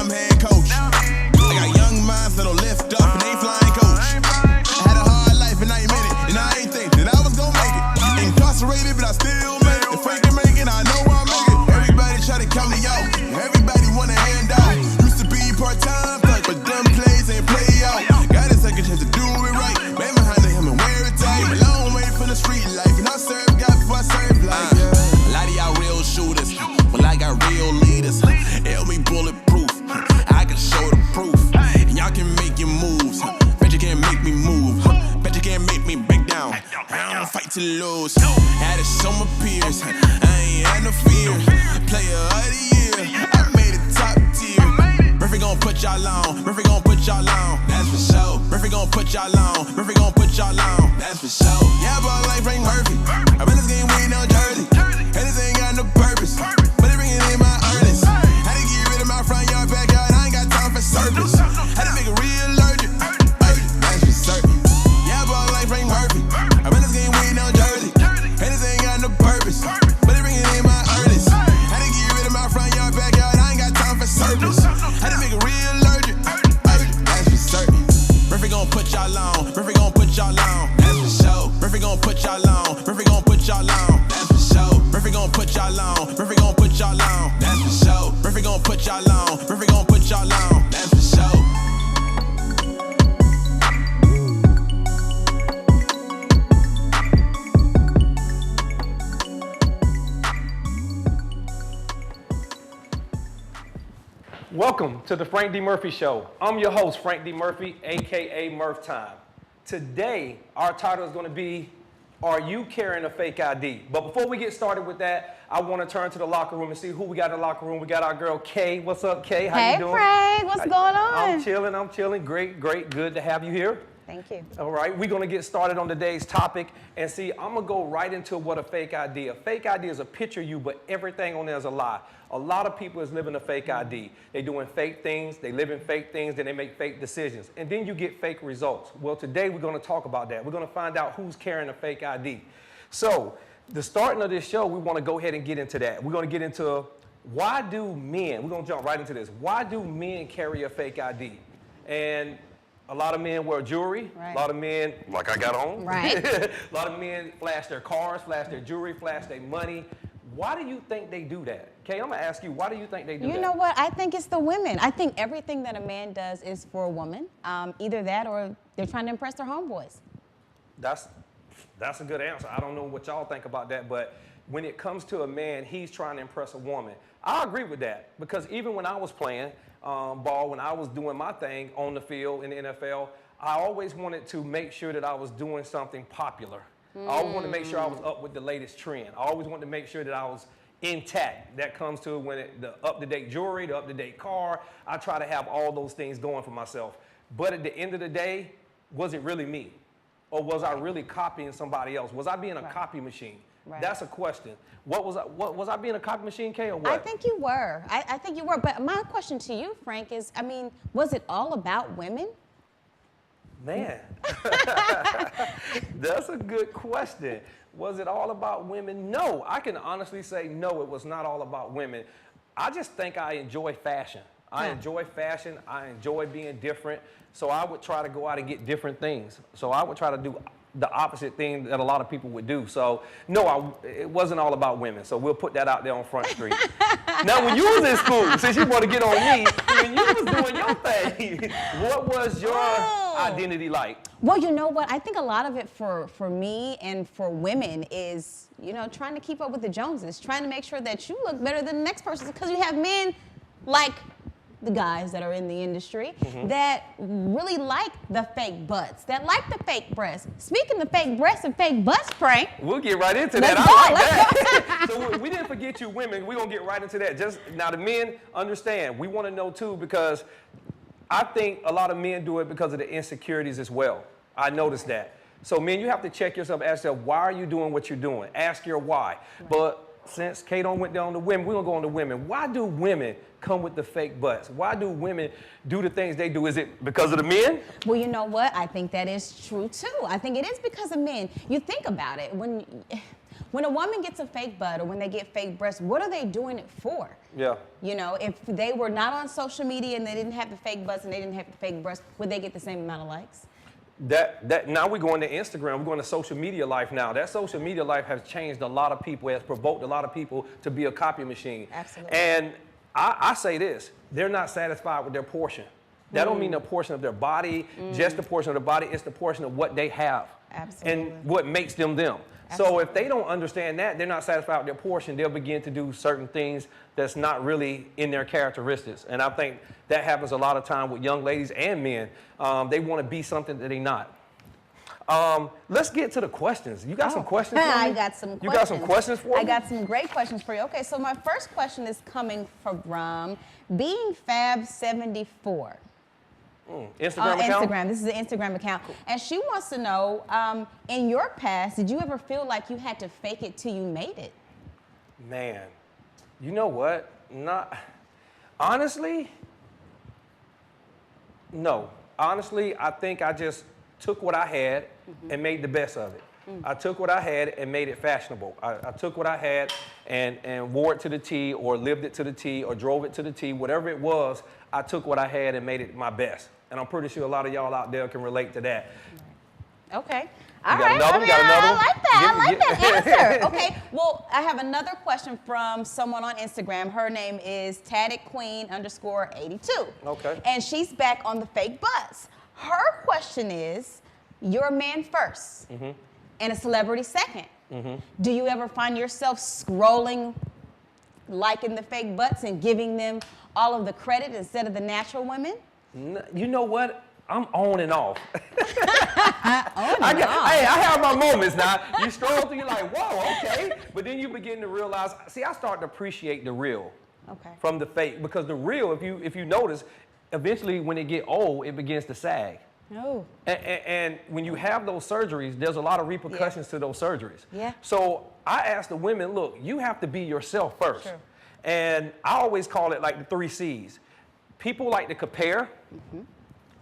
I'm head coach. I got young minds that'll lift up and ain't flying coach. I had a hard life and I ain't made it, and I ain't think that I was gonna make it. Incarcerated, but I still made it. If I can make it, I know I'll make it. Everybody try to count me out, everybody want a handout. Used to be part-time, but them plays ain't play out. Got a second chance to do it right. Man behind the helmet, wear it tight. A long way from the street life, and I serve God before I serve life. A lot of y'all real shooters, but I got real leaders. Help me bulletproof, I can show the proof. And y'all can make your moves, bet you can't make me move. Bet you can't make me break down, I don't fight to lose. Had to show my peers, I ain't had no fear. Player of the year, I made it top tier. Murphy gon' put y'all on, Murphy gon' put y'all on, that's for sure. Murphy gon' put y'all on, Murphy gon' put y'all on, that's for sure. Yeah, ball life ain't Murphy, I been this game way down Jersey. And this ain't got no purpose, but they bringing in my earnings. Had to get rid of my front yard, backyard, I ain't got time for surface. Had to make it real allergic, that's for certain. Yeah, ball life ain't Murphy, I been this game way down Jersey. And this ain't got no purpose, but they bringing in my earnings. Had to get rid of my front yard, backyard, I ain't got time for surface. Had to make it real allergic, that's for certain. Murphy gon' put y'all on, Murphy gon' put y'all on, that's for sure. Murphy gon' put y'all on, Murphy gon' put y'all on, that's for sure. Murphy gon' put y'all on, Murphy gon' put y'all on, that's for sure. Murphy gon' put y'all on, Murphy gon' put y'all on, that's for sure. Welcome to the Frank D. Murphy Show. I'm your host, Frank D. Murphy, aka Murph Time. Today, our title is going to be, Are You Carrying a Fake ID? But before we get started with that, I want to turn to the locker room and see who we got in the locker room. We got our girl, Kay. What's up, Kay? How you doing? Hey, Frank. What's going on? I'm chilling. Great. Good to have you here. Thank you. All right, we're going to get started on today's topic. And see, I'm going to go right into what a fake ID is. A fake ID is a picture of you, but everything on there is a lie. A lot of people is living a fake ID. They're doing fake things, they live in fake things, then they make fake decisions. And then you get fake results. Well, today we're going to talk about that. We're going to find out who's carrying a fake ID. So, the starting of this show, we want to go ahead and get into that. We're going to get into why do men, we're going to jump right into this. Why do men carry a fake ID? And a lot of men wear jewelry. Right. A lot of men, like I got on. Right. A lot of men flash their cars, flash their jewelry, flash their money. Why do you think they do that? Kay, I'm going to ask you, why do you think they do that? You know what? I think it's the women. I think everything that a man does is for a woman. Either that or they're trying to impress their homeboys. That's a good answer. I don't know what y'all think about that, but when it comes to a man, he's trying to impress a woman. I agree with that because even when I was playing ball, when I was doing my thing on the field in the NFL, I always wanted to make sure that I was doing something popular. I always wanted to make sure I was up with the latest trend. I always wanted to make sure that I was intact. That comes to when the up-to-date jewelry, the up-to-date car. I try to have all those things going for myself. But at the end of the day, was it really me? Or was I really copying somebody else? Was I being a copy machine? Right. That's a question. Was I being a copy machine, Kay, or what? I think you were. I think you were. But my question to you, Frank, is, I mean, was it all about women? Man, that's a good question. Was it all about women? No, I can honestly say no, it was not all about women. I just think I enjoy fashion. I enjoy fashion. I enjoy being different. So I would try to go out and get different things. So I would try to do the opposite thing that a lot of people would do. So no, it wasn't all about women. So we'll put that out there on Front Street. Now, when you was in school, since you want to get on me, when you was doing your thing, what was your identity like? Well, you know what? I think a lot of it for me and for women is, you know, trying to keep up with the Joneses, trying to make sure that you look better than the next person, because you have men like the guys that are in the industry that really like the fake butts, that like the fake breasts. Speaking of fake breasts and fake butts, Frank. We'll get right into that. I like that. So we didn't forget you women. We're going to get right into that. Just now, the men understand. We want to know, too, because I think a lot of men do it because of the insecurities as well. I noticed that. So, men, you have to check yourself, ask yourself, why are you doing what you're doing? Ask your why. Right. But since Kate went down to women, we're going to go on to women. Why do women come with the fake butts? Why do women do the things they do? Is it because of the men? Well, you know what? I think that is true, too. I think it is because of men. You think about it. when a woman gets a fake butt or when they get fake breasts, what are they doing it for? Yeah. You know, if they were not on social media and they didn't have the fake butts and they didn't have the fake breasts, would they get the same amount of likes? Now we're going to Instagram, we're going to social media life now. That social media life has changed a lot of people, has provoked a lot of people to be a copy machine. Absolutely. And I say this, they're not satisfied with their portion. That don't mean the portion of their body, just the portion of the body, it's the portion of what they have. Absolutely. And what makes them them. So if they don't understand that, they're not satisfied with their portion, they'll begin to do certain things that's not really in their characteristics. And I think that happens a lot of time with young ladies and men. They want to be something that they're not. Let's get to the questions. You got some questions for me? I got some questions. You got some questions for me? I got some great questions for you. Okay, so my first question is coming from Being Fab 74. Instagram account? Instagram. This is an Instagram account. Cool. And she wants to know, in your past, did you ever feel like you had to fake it till you made it? Man, you know what? Honestly, no. Honestly, I think I just took what I had and made the best of it. I took what I had and made it fashionable. I took what I had and wore it to the T or lived it to the T or drove it to the T, whatever it was, I took what I had and made it my best. And I'm pretty sure a lot of y'all out there can relate to that. Okay. All right. I like that. I like that answer. Okay. Well, I have another question from someone on Instagram. Her name is TattedQueen_82. Okay. And she's back on the fake butts. Her question is, you're a man first and a celebrity second. Do you ever find yourself scrolling, liking the fake butts and giving them all of the credit instead of the natural women? You know what? I'm on and off. I have my moments now. You scroll through, you're like, whoa, okay. But then you begin to realize, see, I start to appreciate the real from the fake. Because the real, if you notice, eventually when it get old, it begins to sag. Oh. And when you have those surgeries, there's a lot of repercussions to those surgeries. Yeah. So I ask the women, look, you have to be yourself first. True. And I always call it like the 3 C's. People like to compare.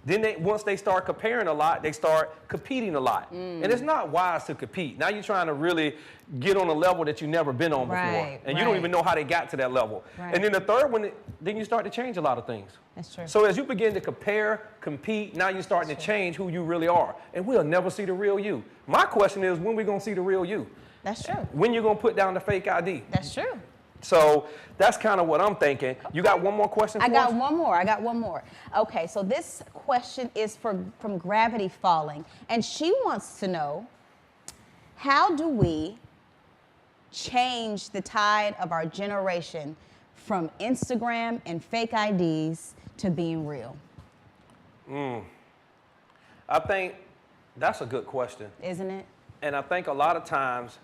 Then once they start comparing a lot, they start competing a lot. And it's not wise to compete. Now you're trying to really get on a level that you've never been on before. And you don't even know how they got to that level. And then the third one, then you start to change a lot of things. That's true. So as you begin to compare, compete, now you're starting to change who you really are. And we'll never see the real you. My question is, when we going to see the real you? That's true. When you going to put down the fake ID? That's true. So that's kind of what I'm thinking. You got one more question for us? I got one more. Okay, so this question is from Gravity Falling. And she wants to know, how do we change the tide of our generation from Instagram and fake IDs to being real? I think that's a good question. Isn't it? And I think a lot of times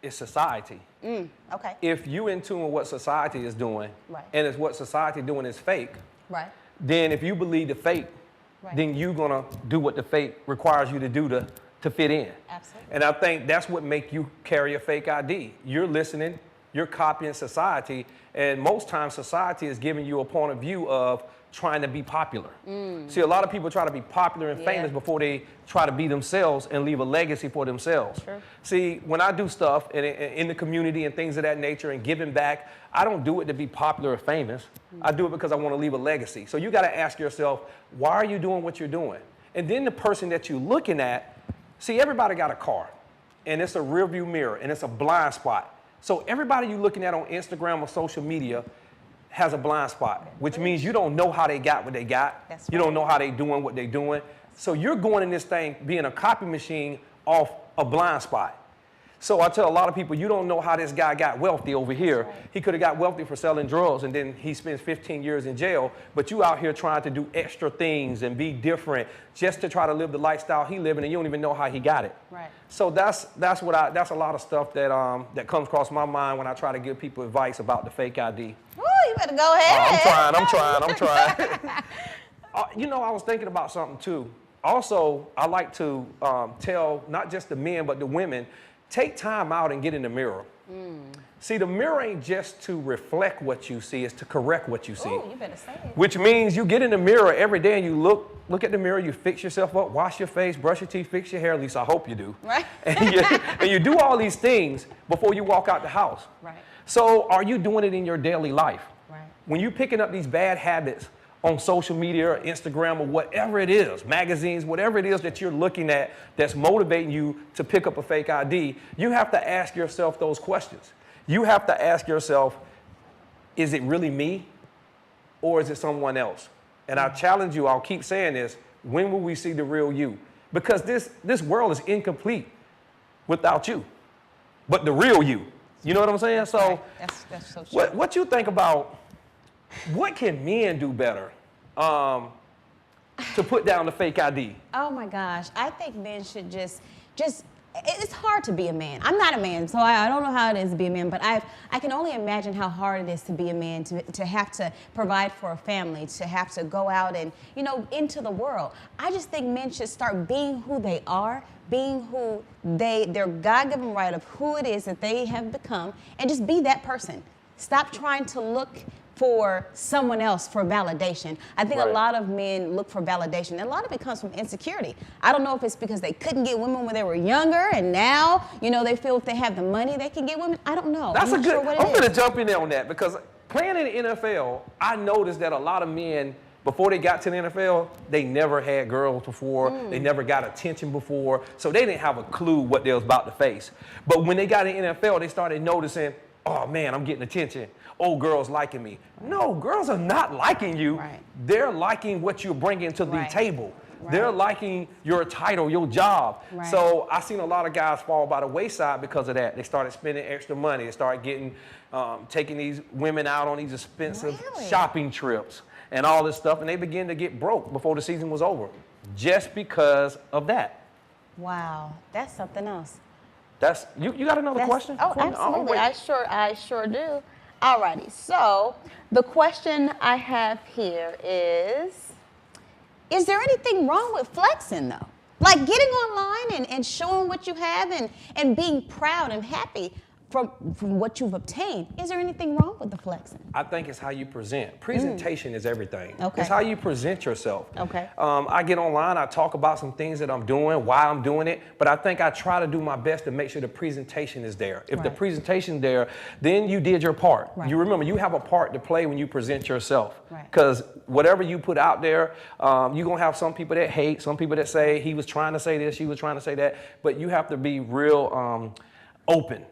it's society. Okay. If you in tune with what society is doing, and it's what society doing is fake, then if you believe the fake, then you're gonna do what the fake requires you to do to fit in. Absolutely. And I think that's what make you carry a fake ID. You're listening, you're copying society, and most times society is giving you a point of view of trying to be popular. See, a lot of people try to be popular and famous before they try to be themselves and leave a legacy for themselves. True. See, when I do stuff in the community and things of that nature and giving back, I don't do it to be popular or famous. I do it because I want to leave a legacy. So you got to ask yourself, why are you doing what you're doing? And then the person that you're looking at, see, everybody got a car, and it's a rearview mirror, and it's a blind spot. So everybody you're looking at on Instagram or social media has a blind spot, which means you don't know how they got what they got. That's You don't know how they doing what they doing. So you're going in this thing being a copy machine off a blind spot. So I tell a lot of people, you don't know how this guy got wealthy over here. He could have got wealthy for selling drugs, and then he spends 15 years in jail, but you out here trying to do extra things and be different just to try to live the lifestyle he living, and you don't even know how he got it. Right. So that's a lot of stuff that comes across my mind when I try to give people advice about the fake ID. Ooh, you better go ahead. I'm trying. You know, I was thinking about something too. Also, I like to tell not just the men, but the women, take time out and get in the mirror. See, the mirror ain't just to reflect what you see, it's to correct what you see. Ooh, you better say it. Which means you get in the mirror every day and you look at the mirror, you fix yourself up, wash your face, brush your teeth, fix your hair, at least I hope you do. Right. And you do all these things before you walk out the house. Right. So are you doing it in your daily life? Right. When you're picking up these bad habits on social media or Instagram or whatever it is, magazines, whatever it is that you're looking at that's motivating you to pick up a fake ID, you have to ask yourself those questions. You have to ask yourself, is it really me or is it someone else? And I challenge you, I'll keep saying this, when will we see the real you? Because this world is incomplete without you, but the real you. You know what I'm saying? That's so right. That's so true. what you think about, what can men do better to put down the fake ID? Oh my gosh, I think men should just it's hard to be a man. I'm not a man, so I don't know how it is to be a man, but I can only imagine how hard it is to be a man, to have to provide for a family, to have to go out and, into the world. I just think men should start being who they are, being who their God-given right of who it is that they have become, and just be that person. Stop trying to look for someone else for validation. I think Right. a lot of men look for validation, and a lot of it comes from insecurity. I don't know if it's because they couldn't get women when they were younger, and now, they feel if they have the money, they can get women. I don't know. That's I'm a not good, sure what it I'm is. going to jump in there on that because playing in the NFL, I noticed that a lot of men, before they got to the NFL, they never had girls before. They never got attention before. So they didn't have a clue what they was about to face. But when they got in the NFL, they started noticing, oh man, I'm getting attention. Oh, girls liking me. No, girls are not liking you. Right. They're liking what you're bringing to the Right. table. Right. They're liking your title, your job. Right. So I seen a lot of guys fall by the wayside because of that. They started spending extra money. They started getting, taking these women out on these expensive Really? shopping trips and all this stuff. And they began to get broke before the season was over just because of that. Wow, that's something else. That's, you got another question? Oh, for me? absolutely. wait. I sure do. Alrighty. So the question I have here is there anything wrong with flexing though? Like getting online and showing what you have and being proud and happy from what you've obtained. Is there anything wrong with the flexing? I think it's how you present. Presentation is everything. Okay. It's how you present yourself. Okay. I get online, I talk about some things that I'm doing, why I'm doing it, but I think I try to do my best to make sure the presentation is there. If the Right. presentation's there, then you did your part. Right. You remember, you have a part to play when you present yourself. Right. Because whatever you put out there, you're going to have some people that hate, some people that say he was trying to say this, she was trying to say that, but you have to be real open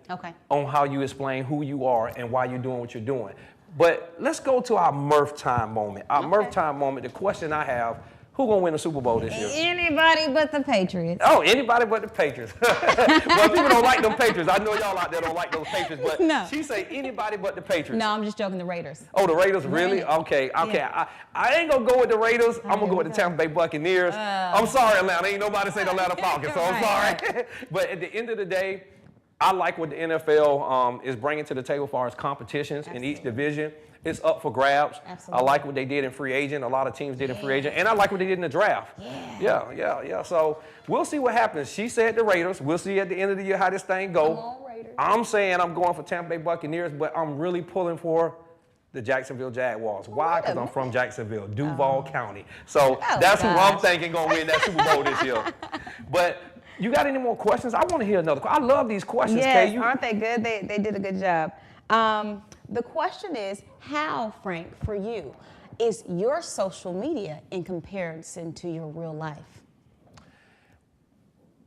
on how you explain who you are and why you're doing what you're doing. But let's go to our Murph time moment. Our Murph time moment, the question I have, who gonna win the Super Bowl this year? Anybody but the Patriots. Oh, anybody but the Patriots. Well, people don't like them Patriots. I know y'all out there don't like those Patriots, but No. she say anybody but the Patriots. No, I'm just joking. The Raiders. Oh, the Raiders, really? Raiders. Okay. Yeah. I ain't gonna go with the Raiders. I'm gonna here go we with the go. Tampa Bay Buccaneers. I'm sorry, Atlanta. Ain't nobody say the Atlanta Falcons, so I'm Right, sorry. But at the end of the day, I like what the NFL is bringing to the table as far as competitions in each division. It's up for grabs. Absolutely. I like what they did in free agent. A lot of teams did in free agent. And I like what they did in the draft. Yeah. So we'll see what happens. She said the Raiders. We'll see at the end of the year how this thing Come goes. on, Raiders. I'm saying I'm going for Tampa Bay Buccaneers, but I'm really pulling for the Jacksonville Jaguars. Why? Because I'm from Jacksonville, Duval County. So Oh, that's who I'm gosh. thinking going to win that Super Bowl this year. But you got any more questions? I want to hear another. I love these questions, Yes, Kay. aren't they good? They did a good job. The question is, how, Frank, for you, is your social media in comparison to your real life?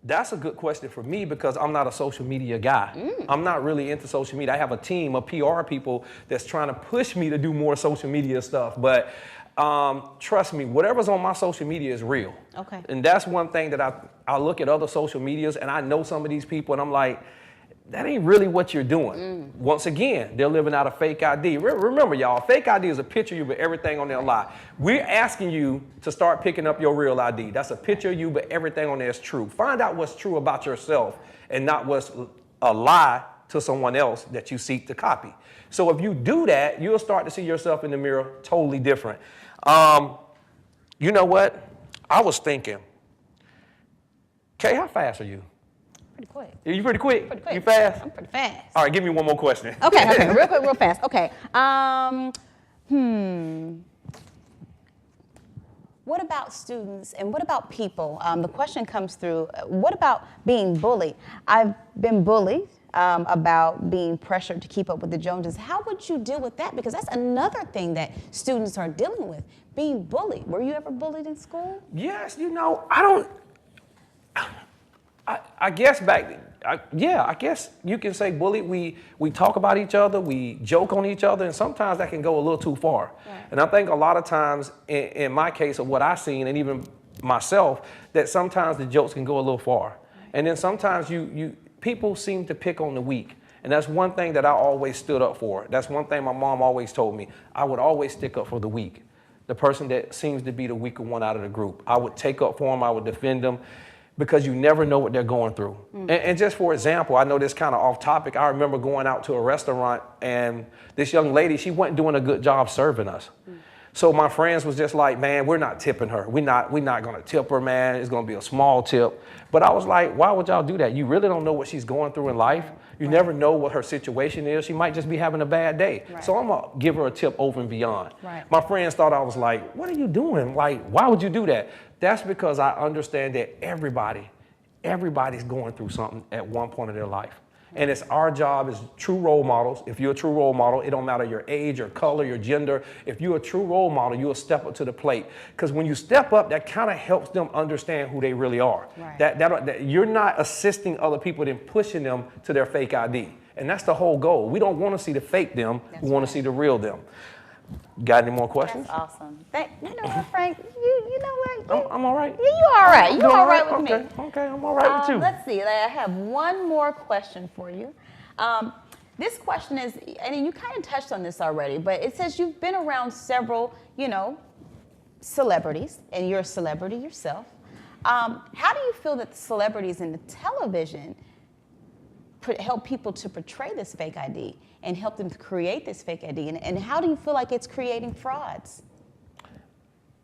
That's a good question for me because I'm not a social media guy. I'm not really into social media. I have a team of PR people that's trying to push me to do more social media stuff. But trust me, whatever's on my social media is real. Okay. And that's one thing that I look at other social medias and I know some of these people and I'm like, that ain't really what you're doing. Once again, they're living out a fake ID. Remember, y'all, fake ID is a picture of you, but everything on there lie. We're asking you to start picking up your real ID. That's a picture of you, but everything on there is true. Find out what's true about yourself and not what's a lie to someone else that you seek to copy. So if you do that, you'll start to see yourself in the mirror totally different. You know what? I was thinking, Kay, how fast are you? pretty quick. You pretty quick? Pretty quick. You fast? I'm pretty fast. All right, give me one more question. Okay, real quick, real fast. Okay. What about students and what about people? The question comes through, what about being bullied? I've been bullied about being pressured to keep up with the Joneses. How would you deal with that? Because that's another thing that students are dealing with, being bullied. Were you ever bullied in school? Yes, I guess I guess you can say bullied. We talk about each other, we joke on each other, and sometimes that can go a little too far. Right. And I think a lot of times, in my case of what I've seen, and even myself, that sometimes the jokes can go a little far. And then sometimes people seem to pick on the weak. And that's one thing that I always stood up for. That's one thing my mom always told me. I would always stick up for the weak, the person that seems to be the weaker one out of the group. I would take up for them, I would defend them, because you never know what they're going through. And just for example, I know this kind of off topic, I remember going out to a restaurant and this young lady, she wasn't doing a good job serving us. So my friends was just like, man, we're not tipping her. We're not gonna tip her, man. It's gonna be a small tip. But I was like, why would y'all do that? You really don't know what she's going through in life. You never know what her situation is. She might just be having a bad day. Right. So I'm gonna give her a tip over and beyond. Right. My friends thought I was like, what are you doing? Like, why would you do that? That's because I understand that everybody's going through something at one point of their life. And it's our job as true role models. If you're a true role model, it don't matter your age, your color, your gender. If you're a true role model, you'll step up to the plate. Because when you step up, that kind of helps them understand who they really are. Right. That you're not assisting other people, then pushing them to their fake ID. And that's the whole goal. We don't want to see the fake them. We want to see the real them. Got any more questions? That's awesome. You know what, Frank? You know what? I'm all right. Yeah, you all right. You all right with me. Okay, I'm all right with you. Let's see. I have one more question for you. This question is, and you kind of touched on this already, but it says you've been around several, celebrities, and you're a celebrity yourself. How do you feel that the celebrities in the television help people to portray this fake ID and help them to create this fake ID? And how do you feel like it's creating frauds?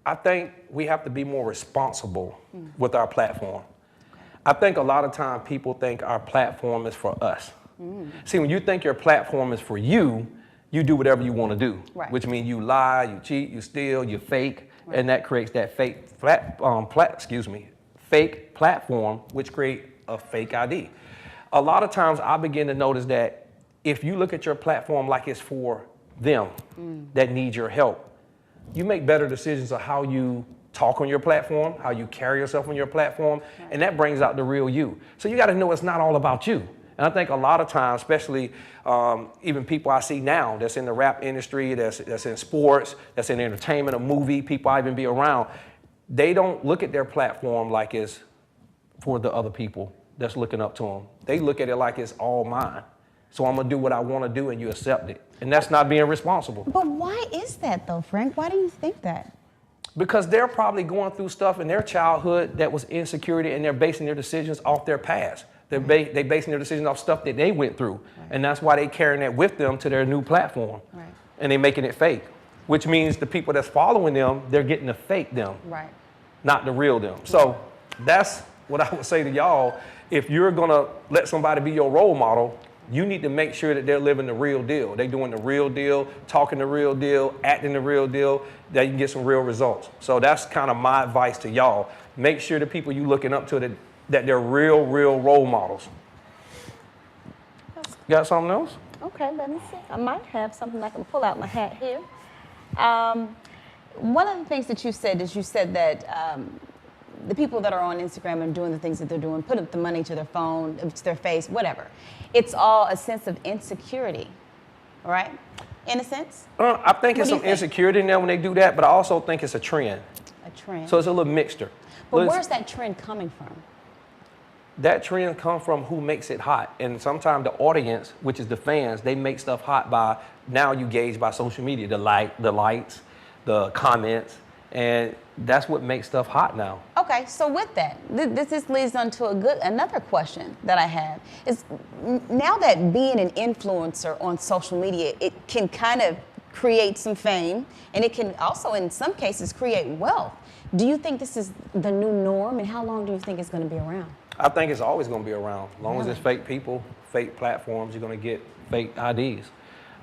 I think we have to be more responsible with our platform. I think a lot of times people think our platform is for us. See, when you think your platform is for you, you do whatever you want to do, which means you lie, you cheat, you steal, you fake, and that creates that fake fake platform, which create a fake ID. A lot of times I begin to notice that if you look at your platform like it's for them that need your help, you make better decisions of how you talk on your platform, how you carry yourself on your platform, and that brings out the real you. So you got to know it's not all about you. And I think a lot of times, especially even people I see now that's in the rap industry, that's in sports, that's in entertainment, a movie, people I even be around, they don't look at their platform like it's for the other people that's looking up to them. They look at it like it's all mine. So I'm gonna do what I wanna do and you accept it. And that's not being responsible. But why is that though, Frank? Why do you think that? Because they're probably going through stuff in their childhood that was insecurity, and they're basing their decisions off their past. They're basing their decisions off stuff that they went through. And that's why they're carrying that with them to their new platform. And they're making it fake, which means the people that's following them, they're getting the fake them, not the real them. So that's what I would say to y'all. If you're gonna let somebody be your role model, you need to make sure that they're living the real deal. They're doing the real deal, talking the real deal, acting the real deal, that you can get some real results. So that's kind of my advice to y'all. Make sure the people you looking up to, that they're real role models. Got something else? Okay, let me see. I might have something I can pull out my hat here. One of the things that you said is that the people that are on Instagram and doing the things that they're doing, put up the money to their phone, to their face, whatever. It's all a sense of insecurity, right? In a sense? I think it's some insecurity in there when they do that, but I also think it's a trend. A trend. So it's a little mixture. But where's that trend coming from? That trend comes from who makes it hot. And sometimes the audience, which is the fans, they make stuff hot by, now you gauge by social media, the likes, the comments, and that's what makes stuff hot now. Okay, so with that, this leads on to another question that I have is, now that being an influencer on social media, it can kind of create some fame, and it can also, in some cases, create wealth. Do you think this is the new norm, and how long do you think it's going to be around? I think it's always going to be around. As long as it's fake people, fake platforms, you're going to get fake IDs.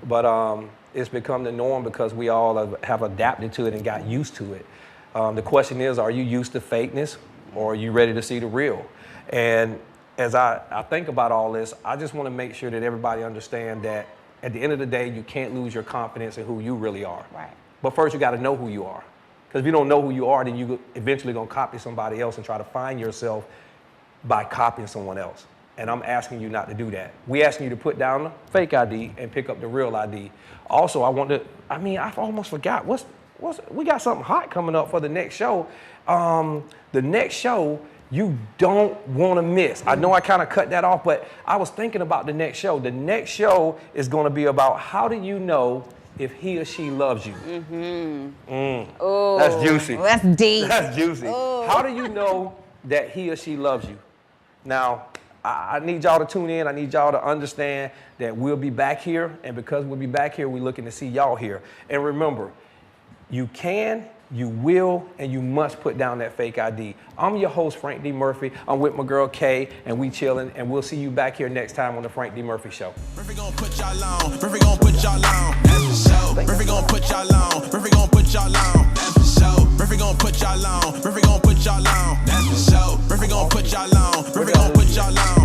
But it's become the norm because we all have adapted to it and got used to it. The question is, are you used to fakeness or are you ready to see the real? And as I think about all this, I just want to make sure that everybody understand that at the end of the day, you can't lose your confidence in who you really are. Right. But first, you got to know who you are. Because if you don't know who you are, then you eventually going to copy somebody else and try to find yourself by copying someone else. And I'm asking you not to do that. We asking you to put down the fake ID and pick up the real ID. Also, I almost forgot. We got something hot coming up for the next show. The next show, you don't want to miss. I know I kind of cut that off, but I was thinking about the next show. The next show is going to be about how do you know if he or she loves you. Oh, that's juicy. That's deep. That's juicy. Ooh. How do you know that he or she loves you? Now, I need y'all to tune in. I need y'all to understand that we'll be back here. And because we'll be back here, we're looking to see y'all here. And remember, you can, you will, and you must put down that fake ID. I'm your host, Frank D. Murphy. I'm with my girl, Kay, and we chilling. And we'll see you back here next time on the Frank D. Murphy Show. Murphy gon' put y'all on. Murphy gon' put y'all on. That's for sure. Murphy gon' put y'all on. Murphy gon' put y'all on. That's for sure. Murphy gon' put y'all on. Murphy gon' put y'all on. That's for sure. Murphy gon' put y'all on. Murphy gon' put y'all on.